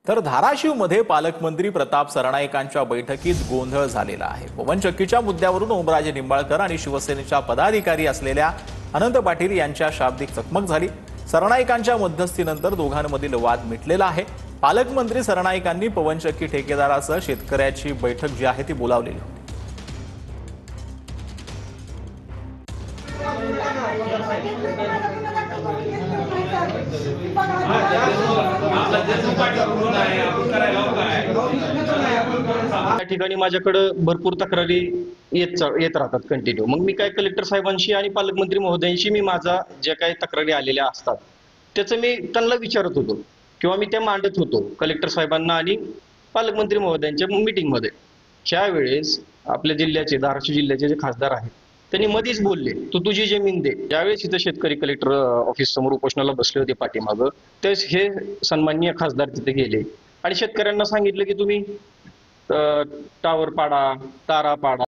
तर धाराशिवमध्ये पालकमंत्री प्रताप सरनाईकांच्या बैठकीत गोंधळ झालेला आहे। पवनचक्कीच्या मुद्द्यावरून ओमराजे निंबाळकर आणि शिवसेनेच्या पदाधिकारी असलेल्या अनंत पाटील यांच्या शाब्दिक चकमक झाली। सरनाईकांच्या मध्यस्थीनंतर दोघांमधील वाद मिटलेला आहे। पालकमंत्री सरनाईकांनी पवनचक्की ठेकेदारासह शेतकऱ्याची बैठक जी आहे ती बोलावलेली होती। त्या ठिकाणी माझ्याकडे भरपूर तक्रारी येत राहतात कंटिन्यू। मग मी काय कलेक्टर साहेबांशी आणि पालकमंत्री महोदयांशी मी माझा ज्या काही तक्रारी आलेल्या असतात त्याचं मी त्यांना विचारत होतो किंवा मी त्या मांडत होतो कलेक्टर साहेबांना आणि पालकमंत्री महोदयांच्या मीटिंगमध्ये। त्यावेळेस आपल्या जिल्ह्याचे धाराशिव जिल्ह्याचे जे खासदार आहेत त्यांनी मध्येच बोलले, तू तुझी जमीन दे। ज्यावेळेस इथं शेतकरी कलेक्टर ऑफिस समोर उपोषणाला बसले होते पाठीमागं, त्यावेळेस हे सन्माननीय खासदार तिथे गेले आणि शेतकऱ्यांना सांगितलं की तुम्ही टावर पाडा, तारा पाडा।